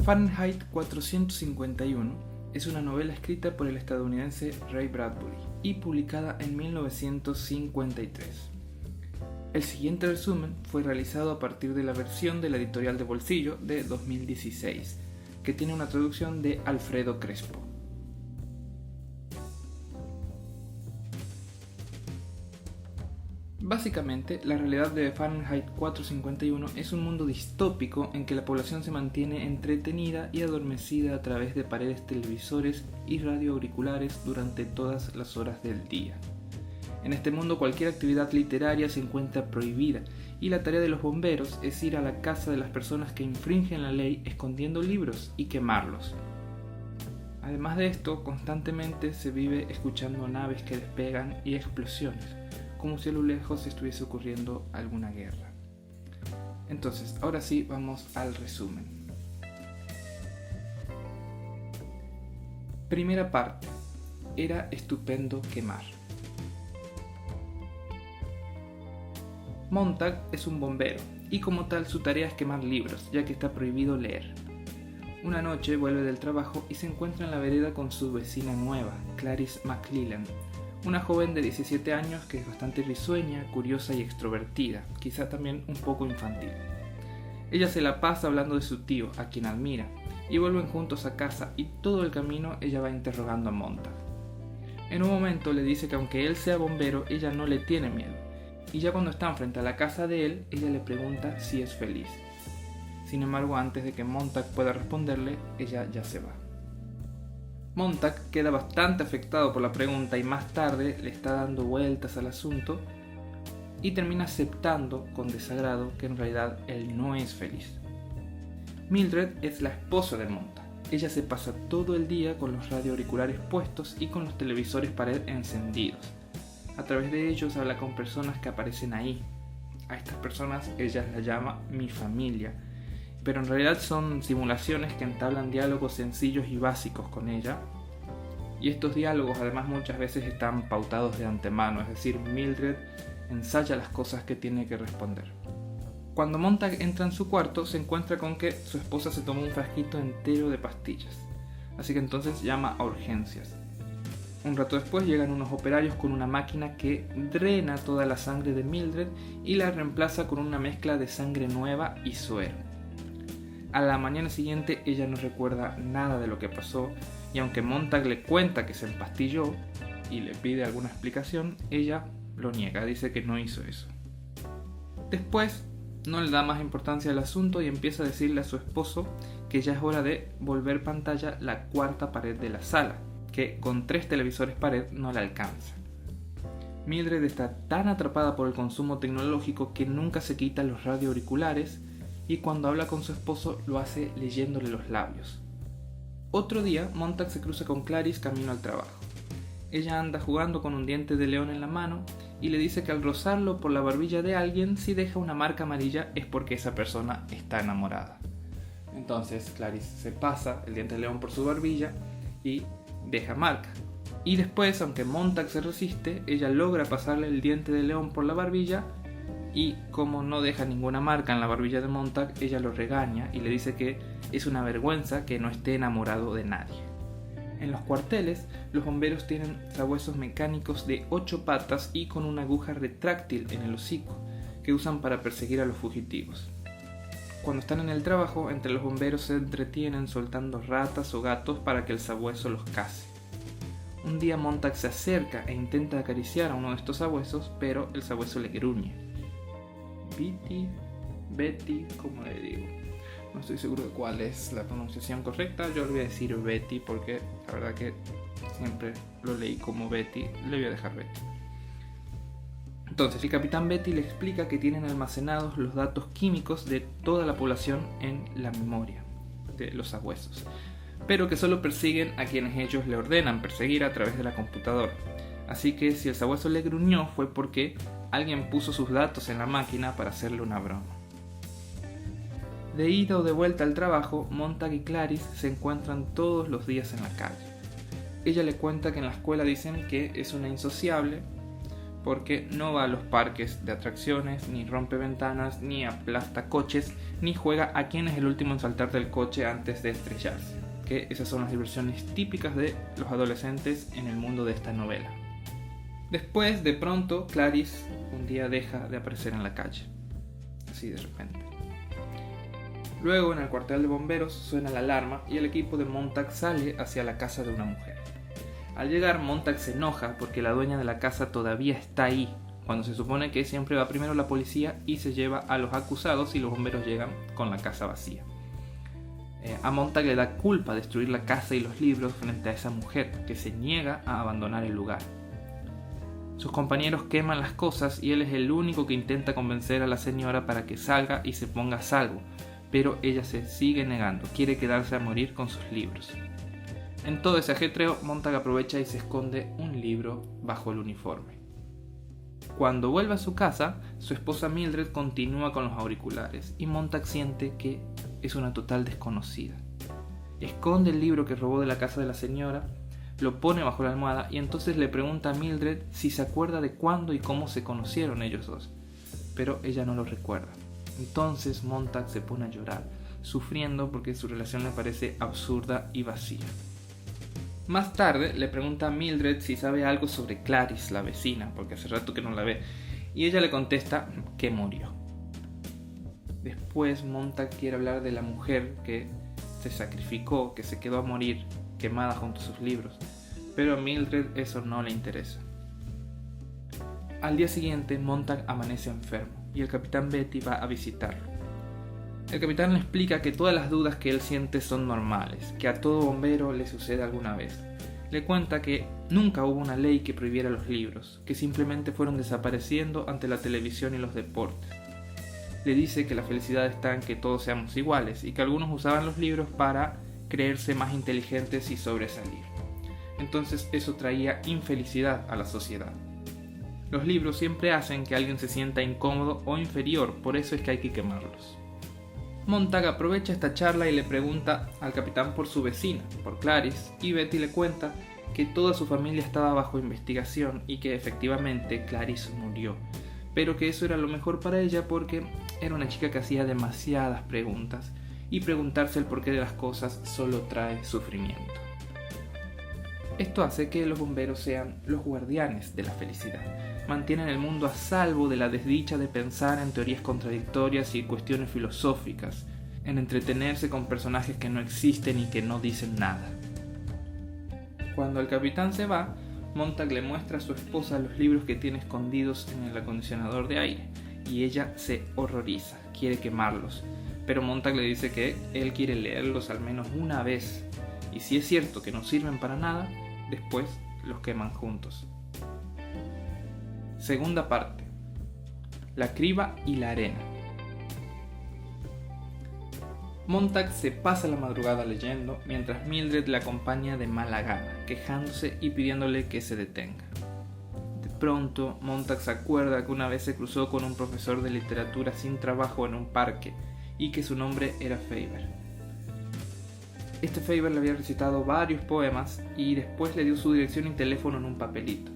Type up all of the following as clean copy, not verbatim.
Fahrenheit 451 es una novela escrita por el estadounidense Ray Bradbury y publicada en 1953. El siguiente resumen fue realizado a partir de la versión de la editorial de bolsillo de 2016, que tiene una traducción de Alfredo Crespo. Básicamente, la realidad de Fahrenheit 451 es un mundo distópico en que la población se mantiene entretenida y adormecida a través de paredes televisores y radioauriculares durante todas las horas del día. En este mundo cualquier actividad literaria se encuentra prohibida y la tarea de los bomberos es ir a la casa de las personas que infringen la ley escondiendo libros y quemarlos. Además de esto, constantemente se vive escuchando naves que despegan y explosiones, como si a lo lejos estuviese ocurriendo alguna guerra. Entonces, ahora sí, vamos al resumen. Primera parte. Era estupendo quemar. Montag es un bombero, y como tal su tarea es quemar libros, ya que está prohibido leer. Una noche vuelve del trabajo y se encuentra en la vereda con su vecina nueva, Clarice McClellan, una joven de 17 años que es bastante risueña, curiosa y extrovertida, quizá también un poco infantil. Ella se la pasa hablando de su tío, a quien admira, y vuelven juntos a casa y todo el camino ella va interrogando a Montag. En un momento le dice que aunque él sea bombero, ella no le tiene miedo, y ya cuando están frente a la casa de él, ella le pregunta si es feliz. Sin embargo, antes de que Montag pueda responderle, ella ya se va. Montag queda bastante afectado por la pregunta y más tarde le está dando vueltas al asunto y termina aceptando con desagrado que en realidad él no es feliz. Mildred es la esposa de Montag. Ella se pasa todo el día con los radioauriculares puestos y con los televisores pared encendidos. A través de ellos habla con personas que aparecen ahí. A estas personas ella las llama mi familia, pero en realidad son simulaciones que entablan diálogos sencillos y básicos con ella, y estos diálogos además muchas veces están pautados de antemano, es decir, Mildred ensaya las cosas que tiene que responder. Cuando Montag entra en su cuarto se encuentra con que su esposa se tomó un frasquito entero de pastillas, así que entonces llama a urgencias. Un rato después llegan unos operarios con una máquina que drena toda la sangre de Mildred y la reemplaza con una mezcla de sangre nueva y suero. A la mañana siguiente ella no recuerda nada de lo que pasó y aunque Montag le cuenta que se empastilló y le pide alguna explicación, ella lo niega, dice que no hizo eso. Después no le da más importancia al asunto y empieza a decirle a su esposo que ya es hora de volver pantalla la cuarta pared de la sala, que con 3 televisores pared no le alcanza. Mildred está tan atrapada por el consumo tecnológico que nunca se quita los radioauriculares y cuando habla con su esposo lo hace leyéndole los labios. Otro día, Montag se cruza con Clarice camino al trabajo. Ella anda jugando con un diente de león en la mano y le dice que al rozarlo por la barbilla de alguien, si deja una marca amarilla es porque esa persona está enamorada. Entonces Clarice se pasa el diente de león por su barbilla y deja marca. Y después, aunque Montag se resiste, ella logra pasarle el diente de león por la barbilla y como no deja ninguna marca en la barbilla de Montag, ella lo regaña y le dice que es una vergüenza que no esté enamorado de nadie. En los cuarteles, los bomberos tienen sabuesos mecánicos de 8 patas y con una aguja retráctil en el hocico, que usan para perseguir a los fugitivos. Cuando están en el trabajo, entre los bomberos se entretienen soltando ratas o gatos para que el sabueso los case. Un día Montag se acerca e intenta acariciar a uno de estos sabuesos, pero el sabueso le gruñe. Betty, como le digo. No estoy seguro de cuál es la pronunciación correcta, yo le voy a decir Betty porque la verdad que siempre lo leí como Betty, le voy a dejar Betty. Entonces el capitán Betty le explica que tienen almacenados los datos químicos de toda la población en la memoria de los sabuesos, pero que solo persiguen a quienes ellos le ordenan perseguir a través de la computadora. Así que si el sabueso le gruñó fue porque alguien puso sus datos en la máquina para hacerle una broma. De ida o de vuelta al trabajo, Montag y Clarice se encuentran todos los días en la calle. Ella le cuenta que en la escuela dicen que es una insociable porque no va a los parques de atracciones, ni rompe ventanas, ni aplasta coches, ni juega a quién es el último en saltar del coche antes de estrellarse, que esas son las diversiones típicas de los adolescentes en el mundo de esta novela. Después, de pronto, Clarice un día deja de aparecer en la calle, así de repente. Luego, en el cuartel de bomberos, suena la alarma y el equipo de Montag sale hacia la casa de una mujer. Al llegar, Montag se enoja porque la dueña de la casa todavía está ahí, cuando se supone que siempre va primero la policía y se lleva a los acusados y los bomberos llegan con la casa vacía. A Montag le da culpa destruir la casa y los libros frente a esa mujer, que se niega a abandonar el lugar. Sus compañeros queman las cosas y él es el único que intenta convencer a la señora para que salga y se ponga a salvo, pero ella se sigue negando, quiere quedarse a morir con sus libros. En todo ese ajetreo, Montag aprovecha y se esconde un libro bajo el uniforme. Cuando vuelve a su casa, su esposa Mildred continúa con los auriculares y Montag siente que es una total desconocida. Esconde el libro que robó de la casa de la señora, lo pone bajo la almohada y entonces le pregunta a Mildred si se acuerda de cuándo y cómo se conocieron ellos dos, pero ella no lo recuerda. Entonces Montag se pone a llorar, sufriendo porque su relación le parece absurda y vacía. Más tarde le pregunta a Mildred si sabe algo sobre Clarice, la vecina, porque hace rato que no la ve, y ella le contesta que murió. Después Montag quiere hablar de la mujer que se sacrificó, que se quedó a morir quemada junto a sus libros, pero a Mildred eso no le interesa. Al día siguiente Montag amanece enfermo y el capitán Beatty va a visitarlo. El capitán le explica que todas las dudas que él siente son normales, que a todo bombero le sucede alguna vez. Le cuenta que nunca hubo una ley que prohibiera los libros, que simplemente fueron desapareciendo ante la televisión y los deportes. Le dice que la felicidad está en que todos seamos iguales y que algunos usaban los libros para creerse más inteligentes y sobresalir. Entonces eso traía infelicidad a la sociedad. Los libros siempre hacen que alguien se sienta incómodo o inferior, por eso es que hay que quemarlos. Montag aprovecha esta charla y le pregunta al capitán por su vecina, por Clarice, y Betty le cuenta que toda su familia estaba bajo investigación y que efectivamente Clarice murió, pero que eso era lo mejor para ella porque era una chica que hacía demasiadas preguntas y preguntarse el porqué de las cosas solo trae sufrimiento. Esto hace que los bomberos sean los guardianes de la felicidad. Mantienen el mundo a salvo de la desdicha de pensar en teorías contradictorias y cuestiones filosóficas, en entretenerse con personajes que no existen y que no dicen nada. Cuando el capitán se va, Montag le muestra a su esposa los libros que tiene escondidos en el acondicionador de aire, y ella se horroriza, quiere quemarlos, pero Montag le dice que él quiere leerlos al menos una vez, y si es cierto que no sirven para nada, después los queman juntos. Segunda parte: la criba y la arena. Montag se pasa la madrugada leyendo, mientras Mildred le acompaña de mala gana, quejándose y pidiéndole que se detenga. De pronto, Montag se acuerda que una vez se cruzó con un profesor de literatura sin trabajo en un parque, y que su nombre era Faber. Este Faber le había recitado varios poemas y después le dio su dirección y teléfono en un papelito.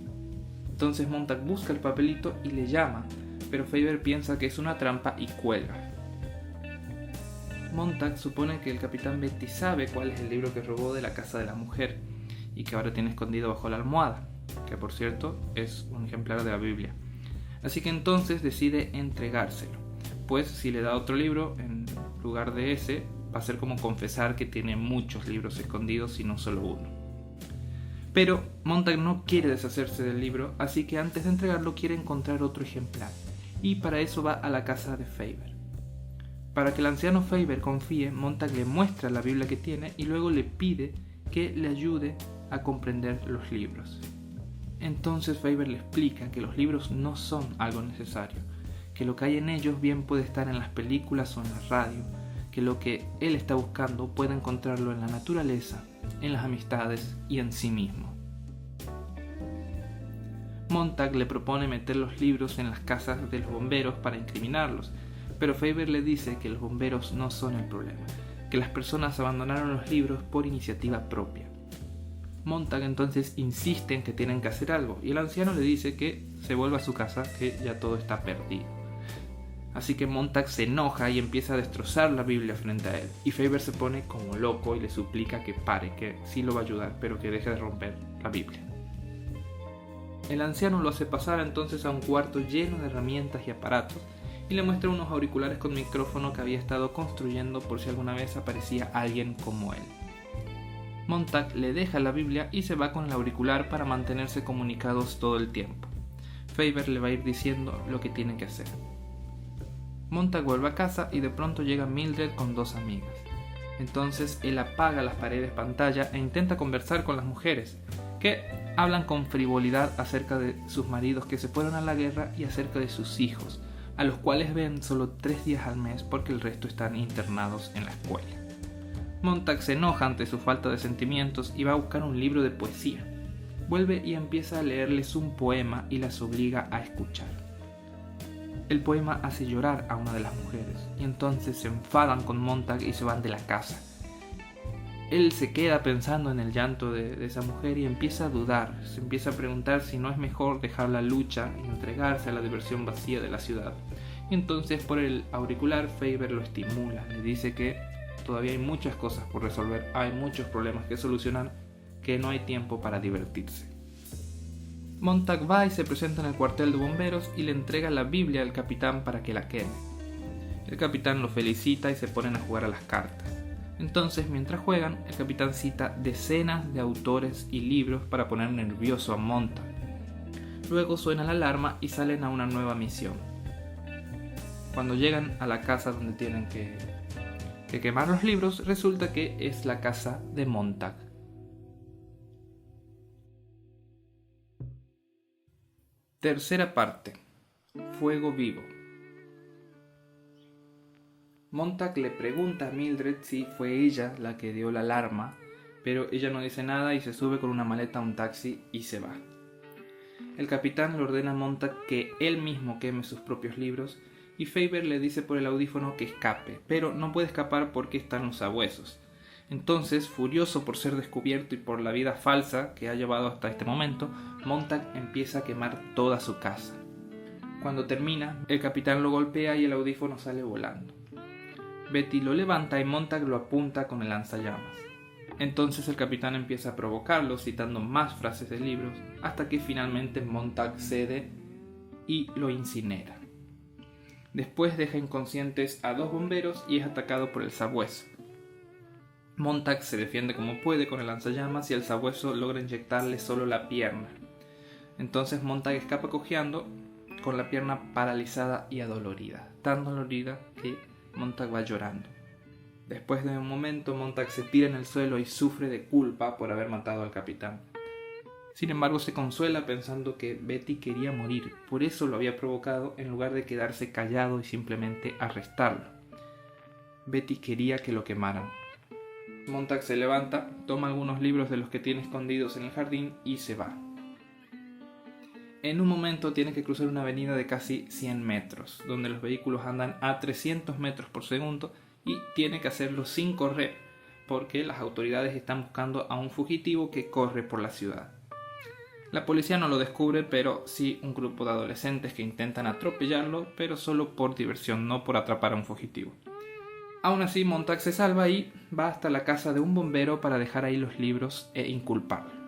Entonces Montag busca el papelito y le llama, pero Faber piensa que es una trampa y cuelga. Montag supone que el capitán Beatty sabe cuál es el libro que robó de la casa de la mujer y que ahora tiene escondido bajo la almohada, que por cierto es un ejemplar de la Biblia. Así que entonces decide entregárselo, pues si le da otro libro en lugar de ese, va a ser como confesar que tiene muchos libros escondidos y no solo uno. Pero Montag no quiere deshacerse del libro, así que antes de entregarlo quiere encontrar otro ejemplar, y para eso va a la casa de Faber. Para que el anciano Faber confíe, Montag le muestra la Biblia que tiene y luego le pide que le ayude a comprender los libros. Entonces Faber le explica que los libros no son algo necesario, que lo que hay en ellos bien puede estar en las películas o en la radio, que lo que él está buscando puede encontrarlo en la naturaleza, en las amistades y en sí mismo. Montag le propone meter los libros en las casas de los bomberos para incriminarlos, pero Faber le dice que los bomberos no son el problema, que las personas abandonaron los libros por iniciativa propia. Montag entonces insiste en que tienen que hacer algo y el anciano le dice que se vuelve a su casa, que ya todo está perdido. Así que Montag se enoja y empieza a destrozar la Biblia frente a él. Y Faber se pone como loco y le suplica que pare, que sí lo va a ayudar, pero que deje de romper la Biblia. El anciano lo hace pasar entonces a un cuarto lleno de herramientas y aparatos y le muestra unos auriculares con micrófono que había estado construyendo por si alguna vez aparecía alguien como él. Montag le deja la Biblia y se va con el auricular para mantenerse comunicados todo el tiempo. Faber le va a ir diciendo lo que tiene que hacer. Montag vuelve a casa y de pronto llega Mildred con 2 amigas. Entonces él apaga las paredes pantalla e intenta conversar con las mujeres, que hablan con frivolidad acerca de sus maridos que se fueron a la guerra y acerca de sus hijos, a los cuales ven solo 3 días al mes porque el resto están internados en la escuela. Montag se enoja ante su falta de sentimientos y va a buscar un libro de poesía. Vuelve y empieza a leerles un poema y las obliga a escuchar. El poema hace llorar a una de las mujeres y entonces se enfadan con Montag y se van de la casa. Él se queda pensando en el llanto de esa mujer y empieza a dudar, se empieza a preguntar si no es mejor dejar la lucha y entregarse a la diversión vacía de la ciudad. Y entonces por el auricular Faber lo estimula, le dice que todavía hay muchas cosas por resolver, hay muchos problemas que solucionar, que no hay tiempo para divertirse. Montag va y se presenta en el cuartel de bomberos y le entrega la Biblia al capitán para que la queme. El capitán lo felicita y se ponen a jugar a las cartas. Entonces, mientras juegan, el capitán cita decenas de autores y libros para poner nervioso a Montag. Luego suena la alarma y salen a una nueva misión. Cuando llegan a la casa donde tienen que quemar los libros, resulta que es la casa de Montag. Tercera parte. Fuego vivo. Montag le pregunta a Mildred si fue ella la que dio la alarma, pero ella no dice nada y se sube con una maleta a un taxi y se va. El capitán le ordena a Montag que él mismo queme sus propios libros y Faber le dice por el audífono que escape, pero no puede escapar porque están los sabuesos. Entonces, furioso por ser descubierto y por la vida falsa que ha llevado hasta este momento, Montag empieza a quemar toda su casa. Cuando termina, el capitán lo golpea y el audífono sale volando. Betty lo levanta y Montag lo apunta con el lanzallamas. Entonces el capitán empieza a provocarlo citando más frases de libros hasta que finalmente Montag cede y lo incinera. Después deja inconscientes a 2 bomberos y es atacado por el sabueso. Montag se defiende como puede con el lanzallamas y el sabueso logra inyectarle solo la pierna. Entonces Montag escapa cojeando con la pierna paralizada y adolorida, tan dolorida que Montag va llorando. Después de un momento, Montag se tira en el suelo y sufre de culpa por haber matado al capitán. Sin embargo, se consuela pensando que Betty quería morir, por eso lo había provocado en lugar de quedarse callado y simplemente arrestarlo. Betty quería que lo quemaran. Montag se levanta, toma algunos libros de los que tiene escondidos en el jardín y se va. En un momento tiene que cruzar una avenida de casi 100 metros, donde los vehículos andan a 300 metros por segundo y tiene que hacerlo sin correr, porque las autoridades están buscando a un fugitivo que corre por la ciudad. La policía no lo descubre, pero sí un grupo de adolescentes que intentan atropellarlo, pero solo por diversión, no por atrapar a un fugitivo. Aún así, Montag se salva y va hasta la casa de un bombero para dejar ahí los libros e inculparlo.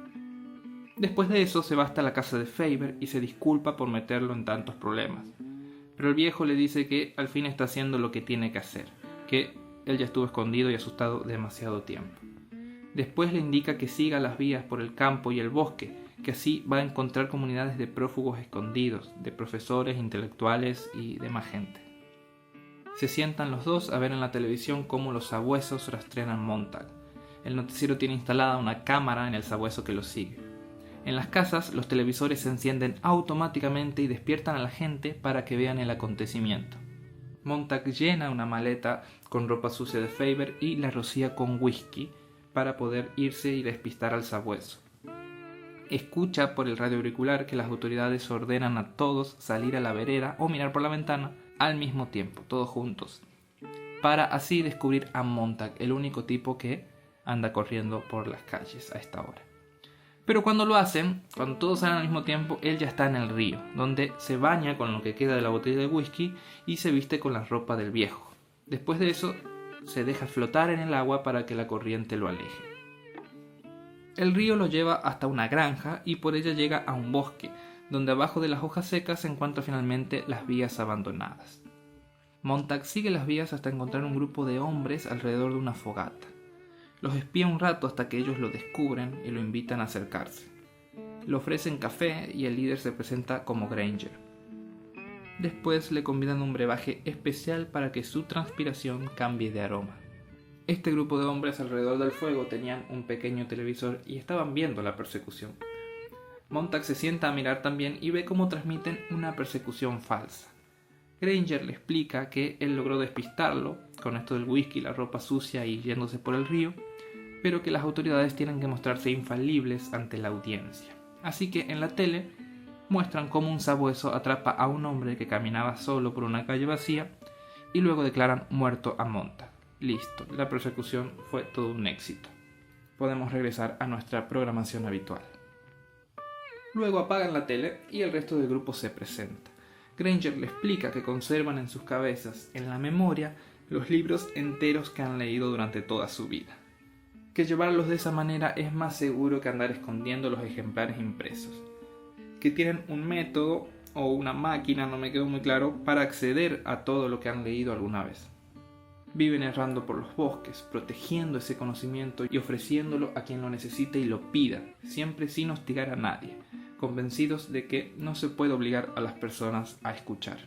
Después de eso se va hasta la casa de Faber y se disculpa por meterlo en tantos problemas. Pero el viejo le dice que al fin está haciendo lo que tiene que hacer, que él ya estuvo escondido y asustado demasiado tiempo. Después le indica que siga las vías por el campo y el bosque, que así va a encontrar comunidades de prófugos escondidos, de profesores, intelectuales y demás gente. Se sientan los dos a ver en la televisión cómo los sabuesos rastrean a Montag. El noticiero tiene instalada una cámara en el sabueso que lo sigue. En las casas, los televisores se encienden automáticamente y despiertan a la gente para que vean el acontecimiento. Montag llena una maleta con ropa sucia de Faber y la rocía con whisky para poder irse y despistar al sabueso. Escucha por el radio auricular que las autoridades ordenan a todos salir a la vereda o mirar por la ventana al mismo tiempo, todos juntos, para así descubrir a Montag, el único tipo que anda corriendo por las calles a esta hora. Pero cuando lo hacen, cuando todos salen al mismo tiempo, él ya está en el río, donde se baña con lo que queda de la botella de whisky y se viste con la ropa del viejo. Después de eso, se deja flotar en el agua para que la corriente lo aleje. El río lo lleva hasta una granja y por ella llega a un bosque, donde abajo de las hojas secas se encuentran finalmente las vías abandonadas. Montag sigue las vías hasta encontrar un grupo de hombres alrededor de una fogata. Los espía un rato hasta que ellos lo descubren y lo invitan a acercarse. Le ofrecen café y el líder se presenta como Granger. Después le convidan un brebaje especial para que su transpiración cambie de aroma. Este grupo de hombres alrededor del fuego tenían un pequeño televisor y estaban viendo la persecución. Montag se sienta a mirar también y ve cómo transmiten una persecución falsa. Granger le explica que él logró despistarlo con esto del whisky, la ropa sucia y yéndose por el río, pero que las autoridades tienen que mostrarse infalibles ante la audiencia. Así que en la tele muestran cómo un sabueso atrapa a un hombre que caminaba solo por una calle vacía y luego declaran muerto a Montag. Listo, la persecución fue todo un éxito. Podemos regresar a nuestra programación habitual. Luego apagan la tele y el resto del grupo se presenta. Granger le explica que conservan en sus cabezas, en la memoria, los libros enteros que han leído durante toda su vida. Que llevarlos de esa manera es más seguro que andar escondiendo los ejemplares impresos. Que tienen un método o una máquina, no me quedó muy claro, para acceder a todo lo que han leído alguna vez. Viven errando por los bosques, protegiendo ese conocimiento y ofreciéndolo a quien lo necesite y lo pida, siempre sin hostigar a nadie, convencidos de que no se puede obligar a las personas a escuchar.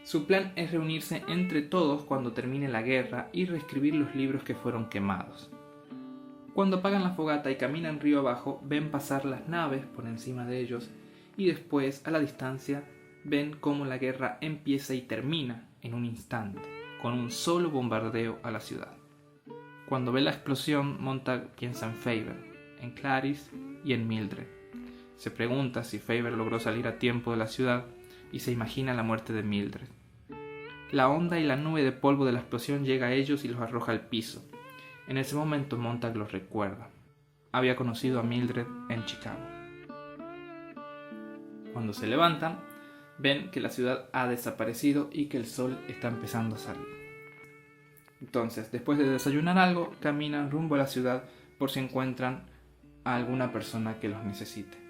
Su plan es reunirse entre todos cuando termine la guerra y reescribir los libros que fueron quemados. Cuando apagan la fogata y caminan río abajo, ven pasar las naves por encima de ellos y después, a la distancia, ven cómo la guerra empieza y termina en un instante, con un solo bombardeo a la ciudad. Cuando ve la explosión, Montag piensa en Faber, en Clarice y en Mildred. Se pregunta si Faber logró salir a tiempo de la ciudad y se imagina la muerte de Mildred. La onda y la nube de polvo de la explosión llega a ellos y los arroja al piso. En ese momento Montag los recuerda. Había conocido a Mildred en Chicago. Cuando se levantan, ven que la ciudad ha desaparecido y que el sol está empezando a salir. Entonces, después de desayunar algo, caminan rumbo a la ciudad por si encuentran a alguna persona que los necesite.